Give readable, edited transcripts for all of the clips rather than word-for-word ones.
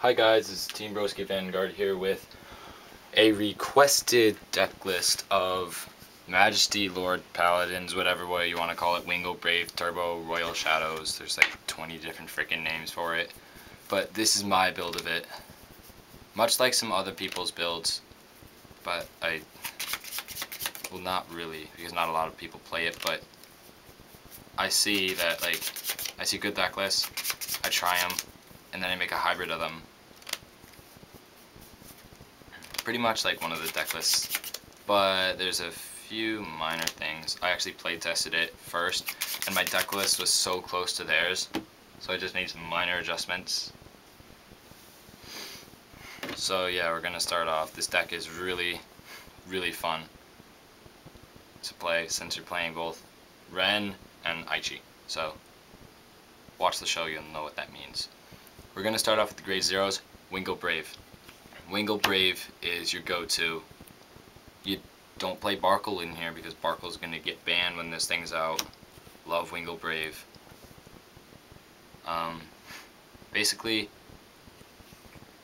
Hi guys, this is TeamBroskiVanguard here with a requested deck list of Majesty, Lord, Paladins, whatever way you want to call it, Wingal Brave, Turbo, Royal Shadows. There's like 20 different freaking names for it. But this is my build of it. Much like some other people's builds, but well, not really, because not a lot of people play it, but I see that, like, I see good deck lists, I try them, and then I make a hybrid of them. Pretty much like one of the deck lists, but there's a few minor things. I actually play tested it first, and my deck list was so close to theirs, so I just made some minor adjustments. So yeah, we're gonna start off. This deck is really fun to play since you're playing both Ren and Aichi. So watch the show, you'll know what that means. We're gonna start off with the grade zeros. Wingal Brave. Wingal Brave is your go-to. You don't play Barkle in here because Barkle's gonna get banned when this thing's out. Love Wingal Brave. Basically,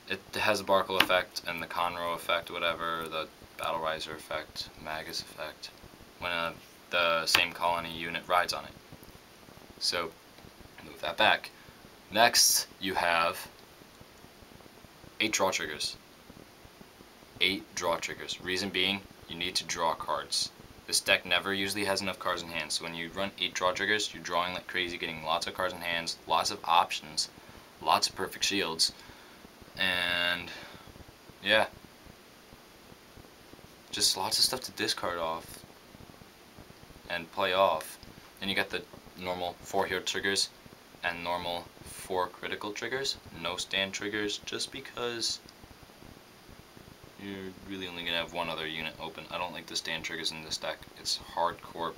it has a Barkle effect and the Conroe effect, whatever, the Battle Riser effect, Magus effect, when the same colony unit rides on it. So, move that back. Next, you have 8 draw triggers. 8 draw triggers. Reason being, you need to draw cards. This deck never usually has enough cards in hand, so when you run 8 draw triggers, you're drawing like crazy, getting lots of cards in hands, lots of options, lots of perfect shields, and yeah, just lots of stuff to discard off and play off. Then you got the normal 4 hero triggers and normal 4 critical triggers, no stand triggers, just because you're really only going to have one other unit open. I don't like the stand triggers in this deck. It's hardcore.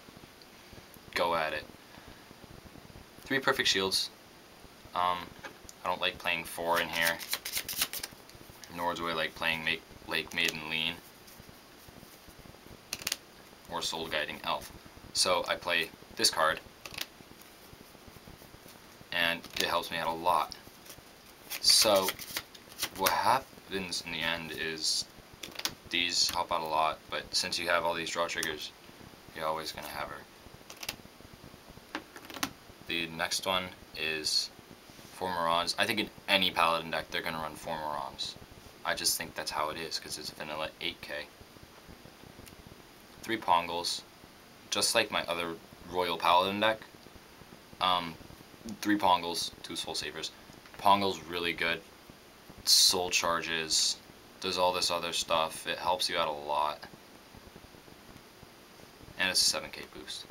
Go at it. 3 perfect shields. I don't like playing 4 in here, nor do I like playing Lake Maiden Lean or Soul Guiding Elf. So I play this card, and it helps me out a lot. So what happens in the end is these help out a lot, but since you have all these draw triggers, you're always going to have her. The next one is 4 Marrons. I think in any Paladin deck they're going to run 4 Marrons. I just think that's how it is, because it's vanilla 8k. 3 Pongals, just like my other Royal Paladin deck. 3 Pongals, 2 Soul Savers. Pongal's really good. Soul charges, does all this other stuff. It helps you out a lot. And it's a 7k boost.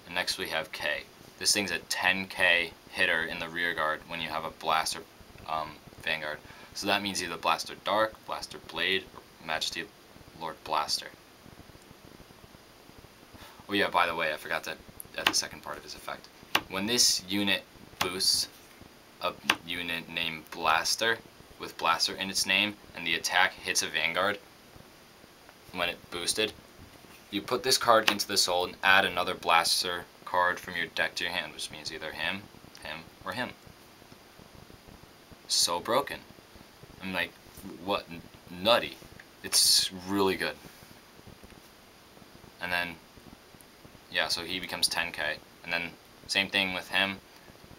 And next we have K. This thing's a 10k hitter in the rear guard when you have a Blaster Vanguard. So that means either Blaster Dark, Blaster Blade, or Majesty Lord Blaster. Oh yeah, by the way, I forgot to add the second part of his effect. When this unit boosts a unit named Blaster, with Blaster in its name, and the attack hits a Vanguard when it boosted, you put this card into the soul and add another Blaster card from your deck to your hand, which means either him, or him. So broken. I'm like, what? Nutty. It's really good. And then, yeah, so he becomes 10k, and then same thing with him.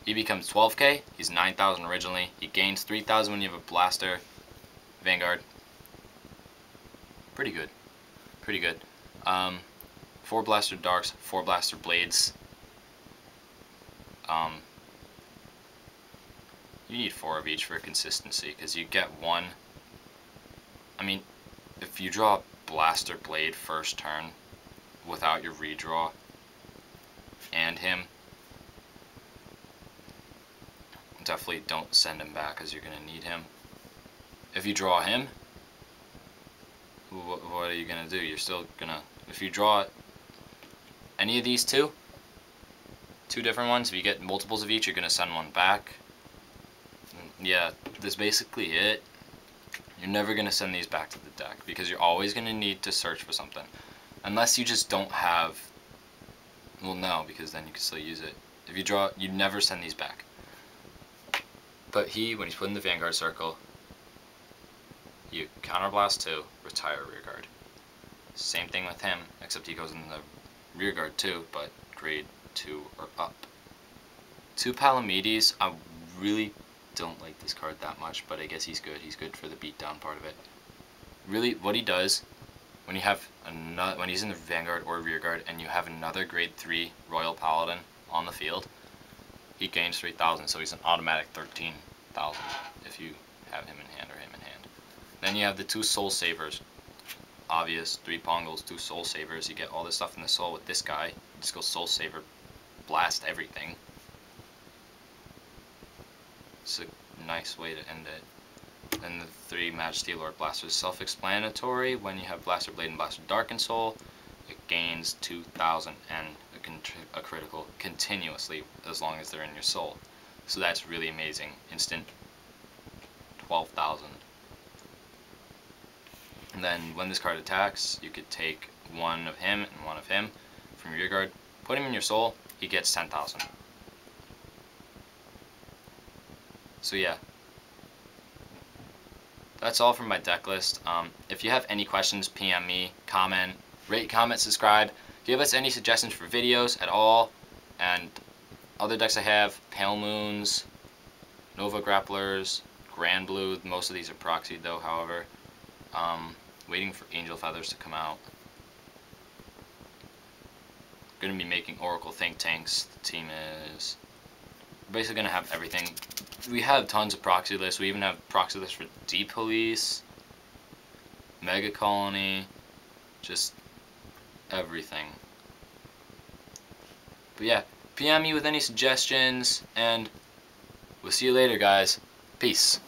He becomes 12k, he's 9,000 originally, he gains 3,000 when you have a Blaster Vanguard. Pretty good. Pretty good. 4 Blaster Darks, 4 Blaster Blades. You need 4 of each for consistency, because you get one. I mean, if you draw Blaster Blade first turn without your redraw and him, definitely don't send him back, because you're going to need him. If you draw him, what are you going to do? You're still going to, if you draw any of these two different ones, if you get multiples of each, you're going to send one back. Yeah, that's basically it. You're never going to send these back to the deck, because you're always going to need to search for something. Unless you just don't have, well, no, because then you can still use it. If you draw, you never send these back. But he, when he's put in the Vanguard circle, You counterblast 2, retire rearguard. Same thing with him, except he goes in the rearguard too, but grade 2 or up. 2 Palomides, I really don't like this card that much, but I guess he's good. He's good for the beatdown part of it. Really, what he does when you have when he's in the Vanguard or rearguard and you have another grade 3 Royal Paladin on the field, he gains 3,000, so he's an automatic 13,000 if you have him in hand or him in hand. Then you have the 2 Soul Savers. Obvious, 3 Pongals, 2 Soul Savers. You get all this stuff in the soul with this guy. You just go Soul Saver, blast everything. It's a nice way to end it. Then the 3 Majesty Lord Blasters, self-explanatory. When you have Blaster Blade and Blaster Darken Soul, it gains 2,000 and a critical continuously as long as they're in your soul. So that's really amazing. Instant 12,000. And then when this card attacks, you could take one of him and one of him from your rearguard, put him in your soul, he gets 10,000. So yeah, that's all from my deck list. If you have any questions, PM me, comment, rate, comment, subscribe. Give us any suggestions for videos at all. And other decks I have, Pale Moons, Nova Grapplers, Grand Blue. Most of these are proxied though, however. Waiting for Angel Feathers to come out. Going to be making Oracle Think Tanks. The team is basically going to have everything. We have tons of proxy lists. We even have proxy lists for D-Police, Mega Colony, just everything. But yeah, PM me with any suggestions, and we'll see you later, guys. Peace.